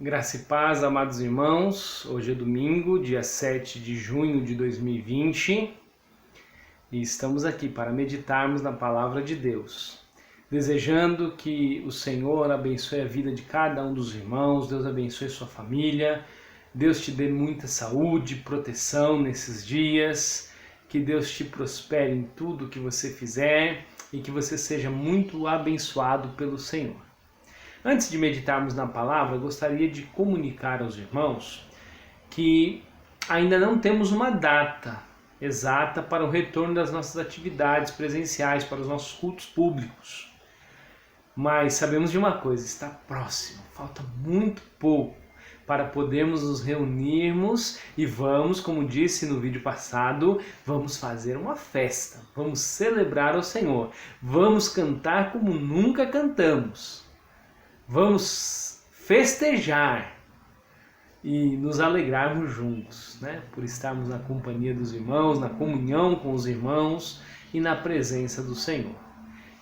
Graça e paz, amados irmãos. Hoje é domingo, dia 7 de junho de 2020 e estamos aqui para meditarmos na palavra de Deus. Desejando que o Senhor abençoe a vida de cada um dos irmãos, Deus abençoe sua família, Deus te dê muita saúde, proteção nesses dias, que Deus te prospere em tudo que você fizer e que você seja muito abençoado pelo Senhor. Antes de meditarmos na palavra, gostaria de comunicar aos irmãos que ainda não temos uma data exata para o retorno das nossas atividades presenciais, para os nossos cultos públicos. Mas sabemos de uma coisa, está próximo, falta muito pouco para podermos nos reunirmos e vamos, como disse no vídeo passado, vamos fazer uma festa, vamos celebrar ao Senhor, vamos cantar como nunca cantamos. Vamos festejar e nos alegrarmos juntos, né? Por estarmos na companhia dos irmãos, na comunhão com os irmãos e na presença do Senhor.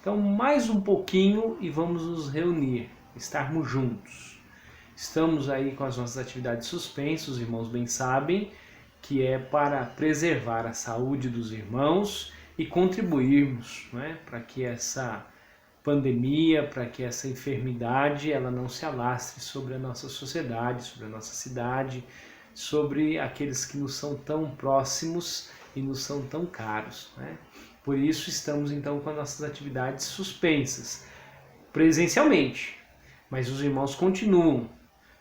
Então, mais um pouquinho e vamos nos reunir, estarmos juntos. Estamos aí com as nossas atividades suspensas, os irmãos bem sabem, que é para preservar a saúde dos irmãos e contribuirmos, né, para que essa pandemia, para que essa enfermidade ela não se alastre sobre a nossa sociedade, sobre a nossa cidade, sobre aqueles que nos são tão próximos e nos são tão caros, né? Por isso estamos então com as nossas atividades suspensas, presencialmente, mas os irmãos continuam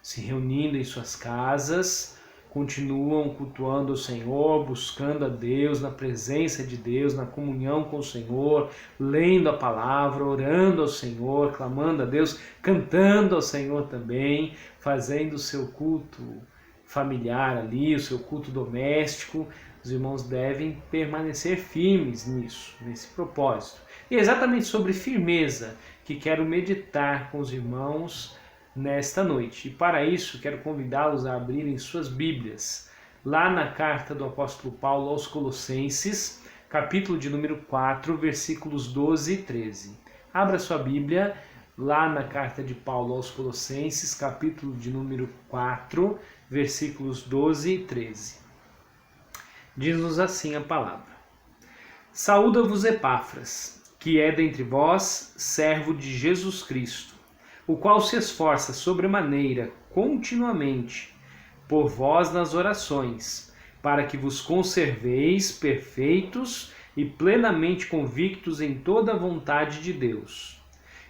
se reunindo em suas casas, continuam cultuando o Senhor, buscando a Deus, na presença de Deus, na comunhão com o Senhor, lendo a palavra, orando ao Senhor, clamando a Deus, cantando ao Senhor também, fazendo o seu culto familiar ali, o seu culto doméstico. Os irmãos devem permanecer firmes nisso, nesse propósito. E é exatamente sobre firmeza que quero meditar com os irmãos nesta noite. E para isso quero convidá-los a abrirem suas Bíblias lá na carta do apóstolo Paulo aos Colossenses, capítulo de número 4, versículos 12 e 13. Abra sua Bíblia lá na carta de Paulo aos Colossenses, capítulo de número 4, versículos 12 e 13. Diz-nos assim a palavra: Saúda-vos Epáfras, que é dentre vós servo de Jesus Cristo, o qual se esforça sobremaneira continuamente por vós nas orações, para que vos conserveis perfeitos e plenamente convictos em toda a vontade de Deus.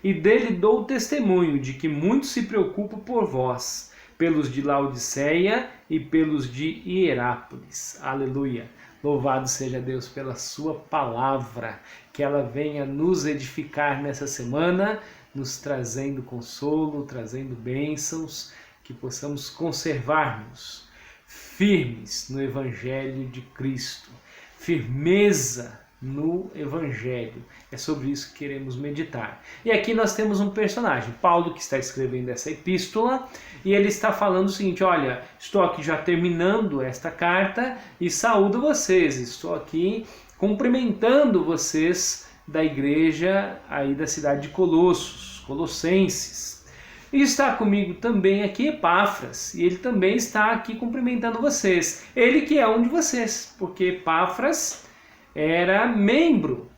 E dele dou testemunho de que muito se preocupa por vós, pelos de Laodiceia e pelos de Hierápolis. Aleluia! Louvado seja Deus pela sua palavra, que ela venha nos edificar nessa semana, nos trazendo consolo, trazendo bênçãos, que possamos conservar-nos firmes no Evangelho de Cristo. Firmeza no Evangelho. É sobre isso que queremos meditar. E aqui nós temos um personagem, Paulo, que está escrevendo essa epístola, e ele está falando o seguinte: olha, estou aqui já terminando esta carta e saúdo vocês, estou aqui cumprimentando vocês da igreja aí da cidade de Colossos, Colossenses. E está comigo também aqui Epáfras, e ele também está aqui cumprimentando vocês. Ele que é um de vocês, porque Epáfras era membro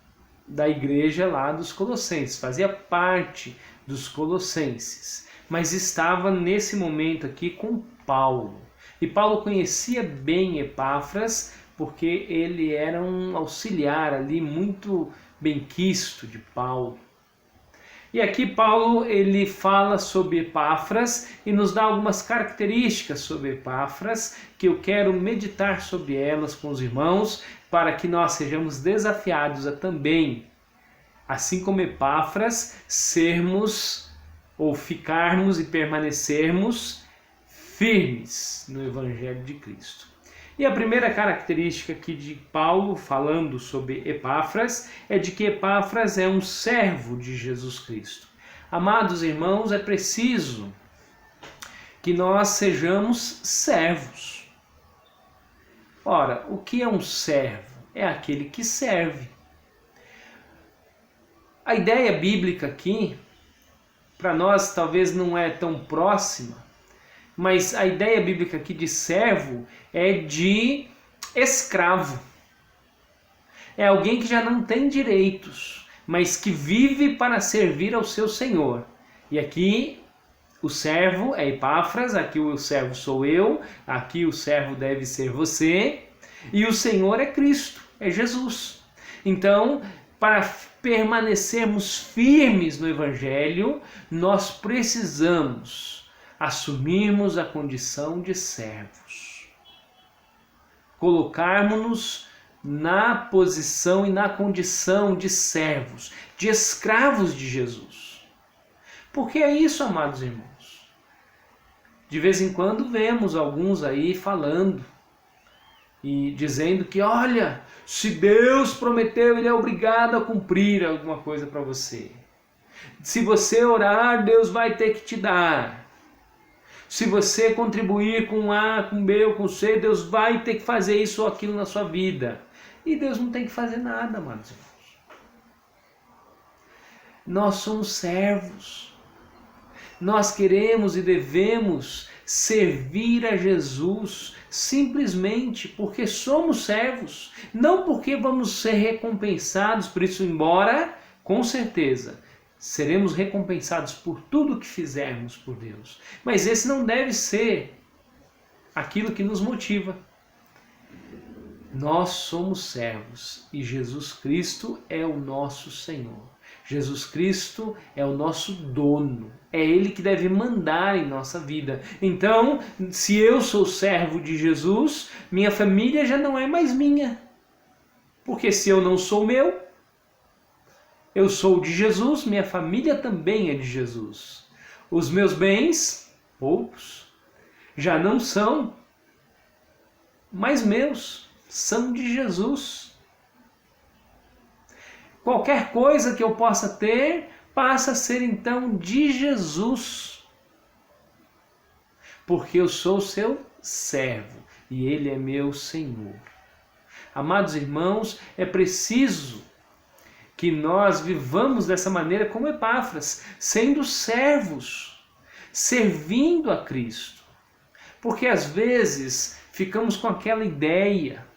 da igreja lá dos Colossenses, fazia parte dos Colossenses, mas estava nesse momento aqui com Paulo. E Paulo conhecia bem Epáfras, porque ele era um auxiliar ali muito benquisto de Paulo. E aqui Paulo ele fala sobre Epáfras e nos dá algumas características sobre Epáfras que eu quero meditar sobre elas com os irmãos, para que nós sejamos desafiados a também, assim como Epáfras, sermos ou ficarmos e permanecermos firmes no Evangelho de Cristo. E a primeira característica aqui de Paulo, falando sobre Epáfras, é de que Epáfras é um servo de Jesus Cristo. Amados irmãos, é preciso que nós sejamos servos. Ora, o que é um servo? É aquele que serve. A ideia bíblica aqui, para nós talvez não é tão próxima, mas a ideia bíblica aqui de servo é de escravo. É alguém que já não tem direitos, mas que vive para servir ao seu Senhor. E aqui o servo é Epáfras, aqui o servo sou eu, aqui o servo deve ser você, e o Senhor é Cristo, é Jesus. Então, para permanecermos firmes no Evangelho, nós precisamos assumirmos a condição de servos. Colocarmos-nos na posição e na condição de servos, de escravos de Jesus. Porque é isso, amados irmãos. De vez em quando vemos alguns aí falando e dizendo que, olha, se Deus prometeu, Ele é obrigado a cumprir alguma coisa para você. Se você orar, Deus vai ter que te dar. Se você contribuir com A, com B ou com C, Deus vai ter que fazer isso ou aquilo na sua vida. E Deus não tem que fazer nada, amados irmãos. Nós somos servos. Nós queremos e devemos servir a Jesus simplesmente porque somos servos, não porque vamos ser recompensados por isso, embora, com certeza, seremos recompensados por tudo que fizermos por Deus. Mas esse não deve ser aquilo que nos motiva. Nós somos servos e Jesus Cristo é o nosso Senhor. Jesus Cristo é o nosso dono. É Ele que deve mandar em nossa vida. Então, se eu sou servo de Jesus, minha família já não é mais minha. Porque se eu não sou meu, eu sou de Jesus, minha família também é de Jesus. Os meus bens, poucos, já não são mais meus. São de Jesus. Qualquer coisa que eu possa ter passa a ser então de Jesus. Porque eu sou seu servo e Ele é meu Senhor. Amados irmãos, é preciso que nós vivamos dessa maneira como Epáfras, sendo servos, servindo a Cristo. Porque às vezes ficamos com aquela ideia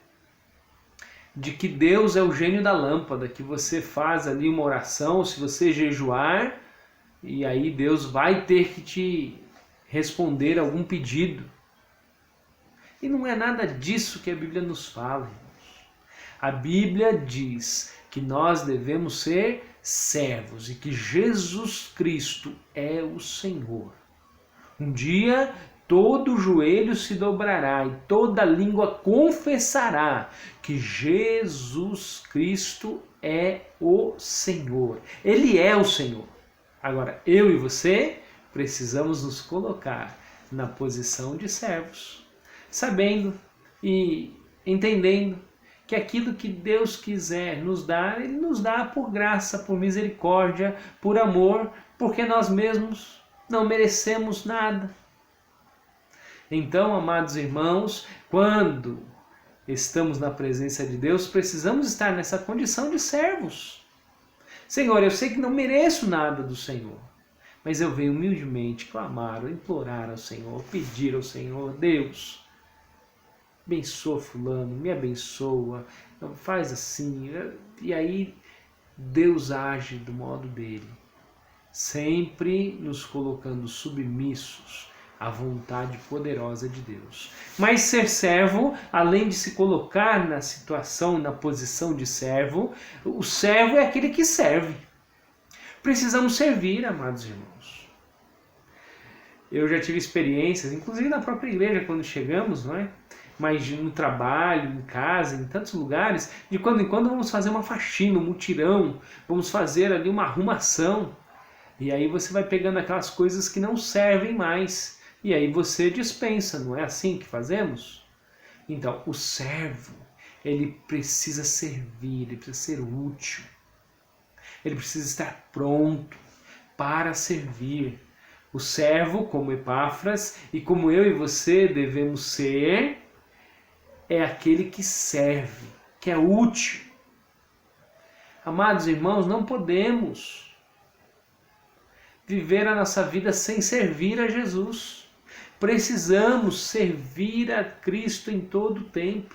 de que Deus é o gênio da lâmpada, que você faz ali uma oração, se você jejuar, e aí Deus vai ter que te responder algum pedido. E não é nada disso que a Bíblia nos fala, irmãos. A Bíblia diz que nós devemos ser servos e que Jesus Cristo é o Senhor. Um dia todo joelho se dobrará e toda língua confessará que Jesus Cristo é o Senhor. Ele é o Senhor. Agora, eu e você precisamos nos colocar na posição de servos, sabendo e entendendo que aquilo que Deus quiser nos dar, Ele nos dá por graça, por misericórdia, por amor, porque nós mesmos não merecemos nada. Então, amados irmãos, quando estamos na presença de Deus, precisamos estar nessa condição de servos. Senhor, eu sei que não mereço nada do Senhor, mas eu venho humildemente clamar, implorar ao Senhor, pedir ao Senhor, Deus, abençoa fulano, me abençoa, faz assim. E aí Deus age do modo dele, sempre nos colocando submissos à vontade poderosa de Deus. Mas ser servo, além de se colocar na situação, na posição de servo, o servo é aquele que serve. Precisamos servir, amados irmãos. Eu já tive experiências, inclusive na própria igreja, quando chegamos, não é? Mas no trabalho, em casa, em tantos lugares, de quando em quando vamos fazer uma faxina, um mutirão, vamos fazer ali uma arrumação. E aí você vai pegando aquelas coisas que não servem mais. E aí você dispensa, não é assim que fazemos? Então, o servo, ele precisa servir, ele precisa ser útil. Ele precisa estar pronto para servir. O servo, como Epáfras, e como eu e você devemos ser, é aquele que serve, que é útil. Amados irmãos, não podemos viver a nossa vida sem servir a Jesus. Precisamos servir a Cristo em todo o tempo.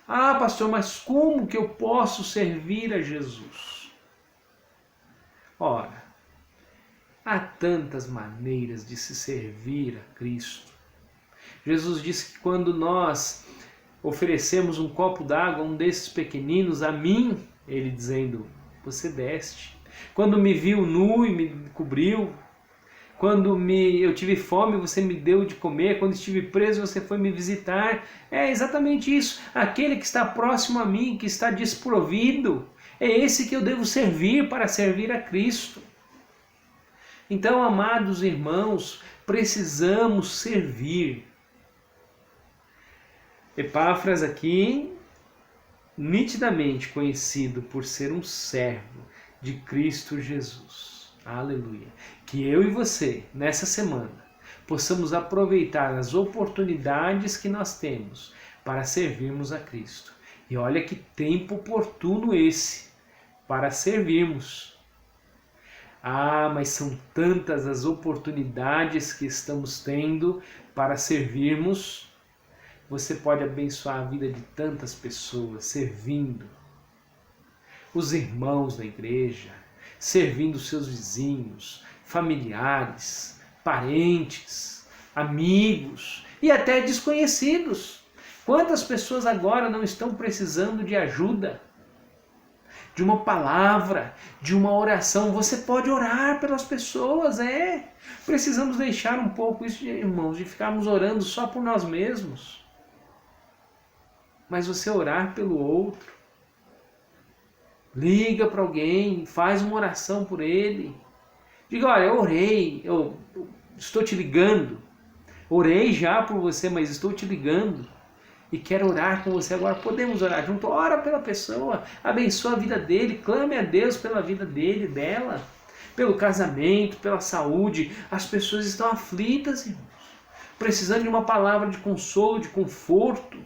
Ah, pastor, mas como que eu posso servir a Jesus? Ora, há tantas maneiras de se servir a Cristo. Jesus disse que quando nós oferecemos um copo d'água a um desses pequeninos, a mim, ele dizendo, você deste. Quando me viu nu e me cobriu. Quando eu tive fome, você me deu de comer. Quando estive preso, você foi me visitar. É exatamente isso. Aquele que está próximo a mim, que está desprovido, é esse que eu devo servir para servir a Cristo. Então, amados irmãos, precisamos servir. Epáfras aqui, nitidamente conhecido por ser um servo de Cristo Jesus. Aleluia. Que eu e você, nessa semana, possamos aproveitar as oportunidades que nós temos para servirmos a Cristo. E olha que tempo oportuno esse para servirmos. Ah, mas são tantas as oportunidades que estamos tendo para servirmos. Você pode abençoar a vida de tantas pessoas servindo. Os irmãos da igreja, servindo seus vizinhos, familiares, parentes, amigos e até desconhecidos. Quantas pessoas agora não estão precisando de ajuda? De uma palavra, de uma oração. Você pode orar pelas pessoas, Precisamos deixar um pouco isso, irmãos, de ficarmos orando só por nós mesmos. Mas você orar pelo outro. Liga para alguém, faz uma oração por ele. Diga, olha, eu orei, eu estou te ligando. Orei já por você, mas estou te ligando. E quero orar com você agora. Podemos orar junto? Ora pela pessoa, abençoa a vida dele, clame a Deus pela vida dele, dela. Pelo casamento, pela saúde. As pessoas estão aflitas, irmãos. Precisando de uma palavra de consolo, de conforto.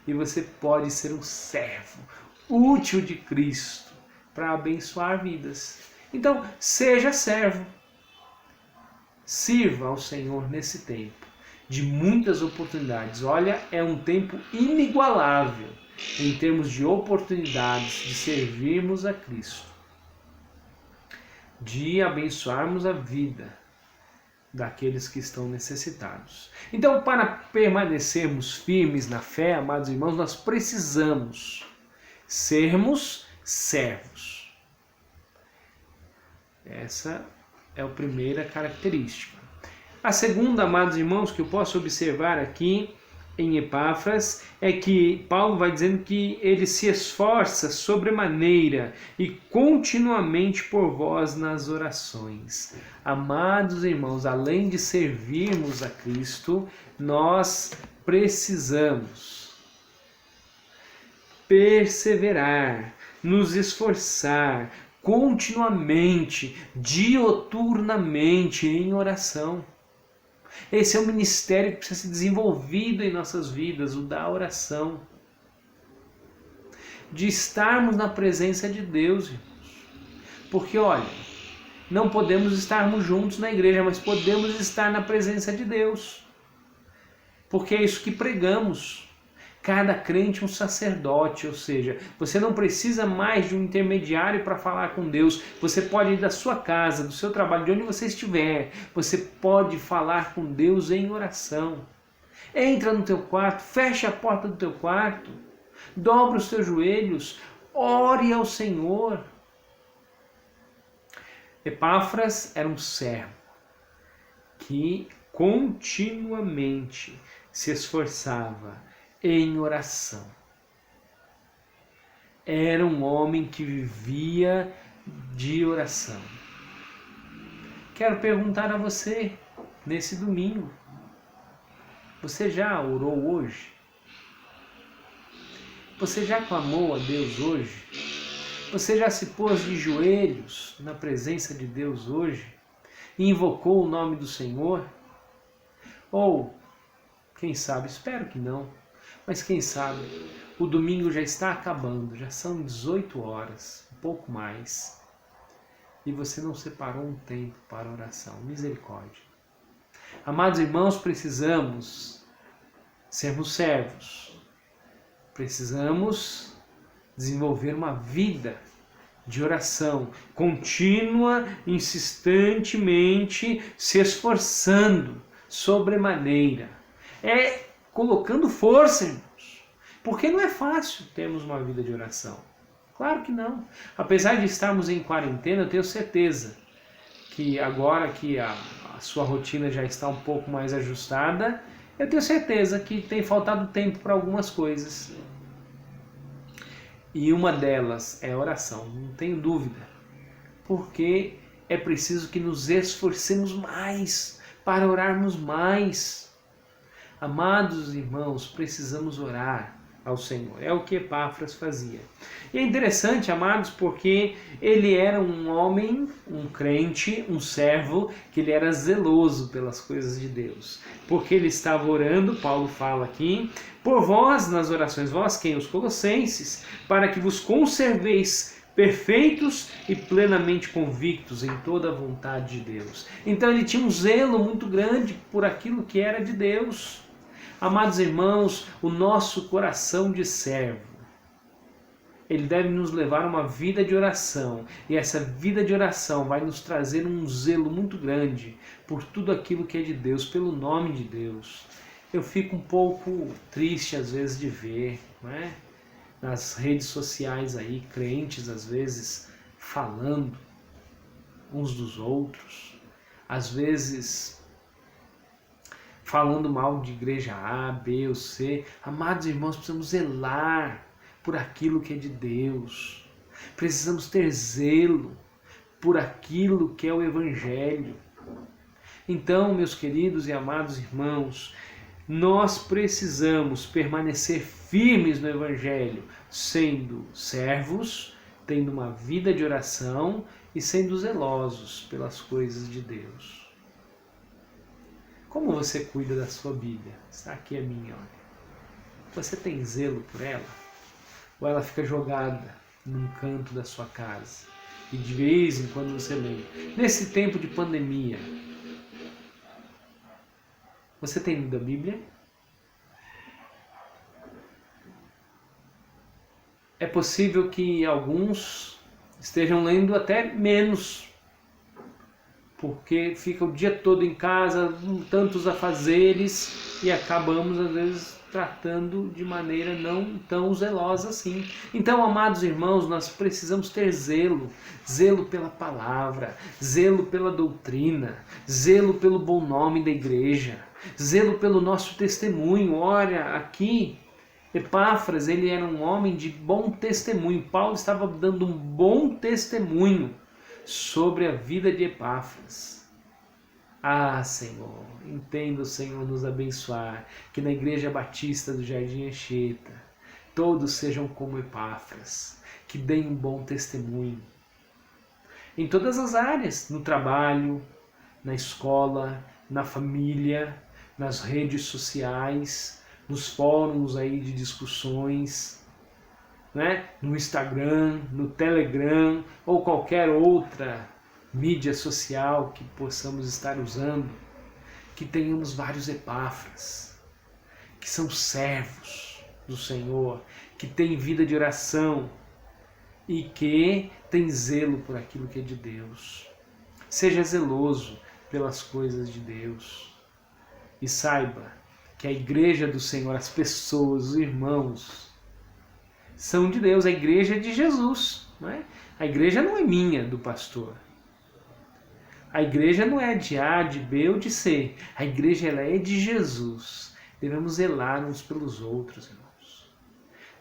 E você pode ser um servo útil de Cristo para abençoar vidas. Então, seja servo. Sirva ao Senhor nesse tempo de muitas oportunidades. Olha, é um tempo inigualável em termos de oportunidades de servirmos a Cristo, de abençoarmos a vida daqueles que estão necessitados. Então, para permanecermos firmes na fé, amados irmãos, nós precisamos sermos servos. Essa é a primeira característica. A segunda, amados irmãos, que eu posso observar aqui em Epáfras, é que Paulo vai dizendo que ele se esforça sobremaneira e continuamente por vós nas orações. Amados irmãos, além de servirmos a Cristo, nós precisamos perseverar, nos esforçar continuamente, dioturnamente em oração. Esse é um ministério que precisa ser desenvolvido em nossas vidas, o da oração. De estarmos na presença de Deus, irmãos. Porque, olha, não podemos estarmos juntos na igreja, mas podemos estar na presença de Deus. Porque é isso que pregamos. Cada crente um sacerdote, ou seja, você não precisa mais de um intermediário para falar com Deus. Você pode ir da sua casa, do seu trabalho, de onde você estiver. Você pode falar com Deus em oração. Entra no teu quarto, fecha a porta do teu quarto, dobra os teus joelhos, ore ao Senhor. Epáfras era um servo que continuamente se esforçava em oração. Era um homem que vivia de oração. Quero perguntar a você, nesse domingo, você já orou hoje? Você já clamou a Deus hoje? Você já se pôs de joelhos na presença de Deus hoje? E invocou o nome do Senhor? Ou, quem sabe, espero que não, mas quem sabe, o domingo já está acabando, já são 18 horas, um pouco mais. e você não separou um tempo para oração. Misericórdia. Amados irmãos, precisamos sermos servos. Precisamos desenvolver uma vida de oração contínua, insistentemente, se esforçando sobremaneira. Colocando força, irmãos. Porque não é fácil termos uma vida de oração. Claro que não. Apesar de estarmos em quarentena, eu tenho certeza que agora que a sua rotina já está um pouco mais ajustada, eu tenho certeza que tem faltado tempo para algumas coisas. E uma delas é a oração, não tenho dúvida. Porque é preciso que nos esforcemos mais para orarmos mais. Amados irmãos, precisamos orar ao Senhor. É o que Epáfras fazia. E é interessante, amados, porque ele era um homem, um crente, um servo, que ele era zeloso pelas coisas de Deus. Porque ele estava orando, Paulo fala aqui, por vós nas orações, vós quem? Os colossenses, para que vos conserveis perfeitos e plenamente convictos em toda a vontade de Deus. Então ele tinha um zelo muito grande por aquilo que era de Deus. Amados irmãos, o nosso coração de servo, ele deve nos levar a uma vida de oração. E essa vida de oração vai nos trazer um zelo muito grande por tudo aquilo que é de Deus, pelo nome de Deus. Eu fico um pouco triste às vezes de ver, não é? Nas redes sociais aí, crentes às vezes falando uns dos outros, às vezes falando mal de igreja A, B ou C. Amados irmãos, precisamos zelar por aquilo que é de Deus. Precisamos ter zelo por aquilo que é o Evangelho. Então, meus queridos e amados irmãos, nós precisamos permanecer firmes no Evangelho, sendo servos, tendo uma vida de oração e sendo zelosos pelas coisas de Deus. Como você cuida da sua Bíblia? Está aqui a minha, olha. Você tem zelo por ela? Ou ela fica jogada num canto da sua casa? E de vez em quando você lê. Nesse tempo de pandemia, você tem lido a Bíblia? É possível que alguns estejam lendo até menos, porque fica o dia todo em casa, tantos afazeres, e acabamos às vezes tratando de maneira não tão zelosa assim. Então, amados irmãos, nós precisamos ter zelo, zelo pela palavra, zelo pela doutrina, zelo pelo bom nome da igreja, zelo pelo nosso testemunho. Olha, aqui Epáfras, ele era um homem de bom testemunho. Paulo estava dando um bom testemunho sobre a vida de Epáfras. Ah, Senhor, entenda o Senhor nos abençoar, que na Igreja Batista do Jardim Anchieta todos sejam como Epáfras, que deem um bom testemunho em todas as áreas, no trabalho, na escola, na família, nas redes sociais, nos fóruns aí de discussões, né? No Instagram, no Telegram ou qualquer outra mídia social que possamos estar usando, que tenhamos vários Epáfras, que são servos do Senhor, que têm vida de oração e que têm zelo por aquilo que é de Deus. Seja zeloso pelas coisas de Deus e saiba que a igreja do Senhor, as pessoas, os irmãos, são de Deus. A igreja é de Jesus, não é? A igreja não é minha, do pastor. A igreja não é de A, de B ou de C. A igreja ela é de Jesus. Devemos zelar uns pelos outros, irmãos.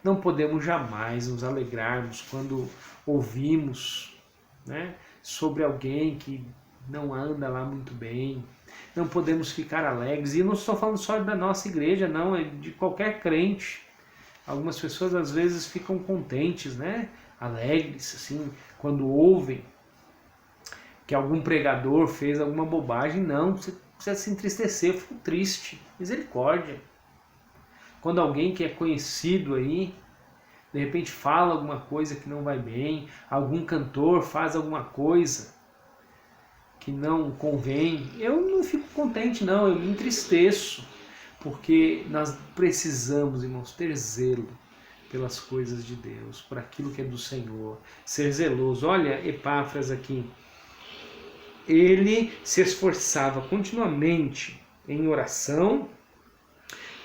Não podemos jamais nos alegrarmos quando ouvimos, né, sobre alguém que não anda lá muito bem. Não podemos ficar alegres. E eu não estou falando só da nossa igreja, não. É de qualquer crente. Algumas pessoas às vezes ficam contentes, né? Alegres, assim, quando ouvem que algum pregador fez alguma bobagem. Não, você precisa se entristecer, eu fico triste. Misericórdia. Quando alguém que é conhecido aí, de repente fala alguma coisa que não vai bem, algum cantor faz alguma coisa que não convém, eu não fico contente não, eu me entristeço, porque nós precisamos, irmãos, ter zelo pelas coisas de Deus, por aquilo que é do Senhor, ser zeloso. Olha Epáfras aqui, ele se esforçava continuamente em oração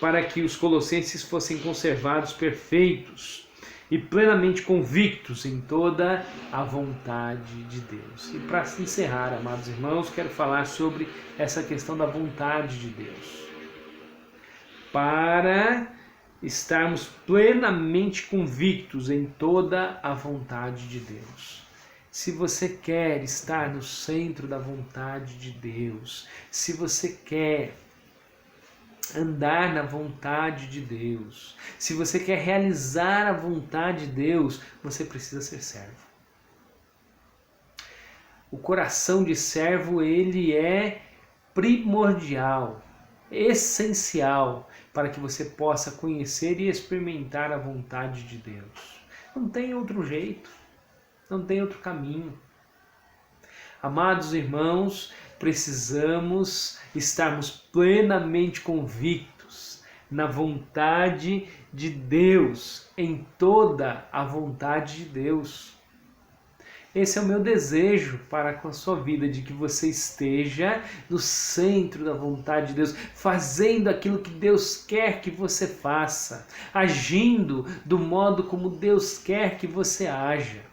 para que os colossenses fossem conservados perfeitos e plenamente convictos em toda a vontade de Deus. E para encerrar, amados irmãos, quero falar sobre essa questão da vontade de Deus. Para estarmos plenamente convictos em toda a vontade de Deus. Se você quer estar no centro da vontade de Deus, se você quer andar na vontade de Deus, se você quer realizar a vontade de Deus, você precisa ser servo. O coração de servo, ele é primordial, essencial, para que você possa conhecer e experimentar a vontade de Deus. Não tem outro jeito, não tem outro caminho. Amados irmãos, precisamos estarmos plenamente convictos na vontade de Deus, em toda a vontade de Deus. Esse é o meu desejo para com a sua vida, de que você esteja no centro da vontade de Deus, fazendo aquilo que Deus quer que você faça, agindo do modo como Deus quer que você haja.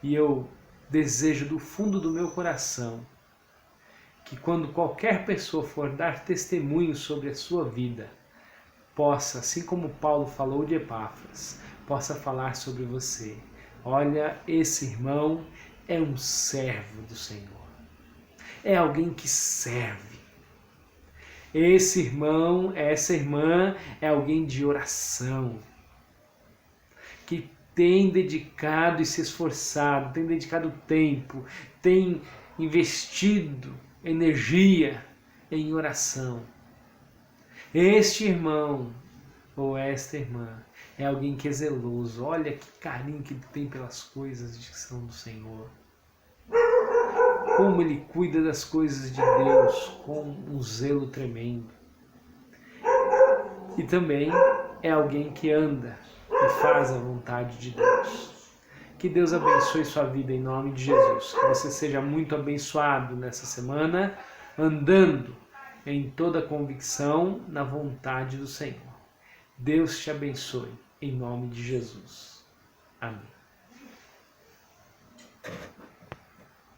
E eu desejo do fundo do meu coração que quando qualquer pessoa for dar testemunho sobre a sua vida, possa, assim como Paulo falou de Epáfras, possa falar sobre você. Olha, esse irmão é um servo do Senhor. É alguém que serve. Esse irmão, essa irmã é alguém de oração, que tem dedicado e se esforçado, tem dedicado tempo, tem investido energia em oração. Este irmão ou esta irmã é alguém que é zeloso. Olha que carinho que ele tem pelas coisas que são do Senhor. Como ele cuida das coisas de Deus com um zelo tremendo. E também é alguém que anda e faz a vontade de Deus. Que Deus abençoe sua vida em nome de Jesus. Que você seja muito abençoado nessa semana, andando em toda convicção na vontade do Senhor. Deus te abençoe em nome de Jesus. Amém.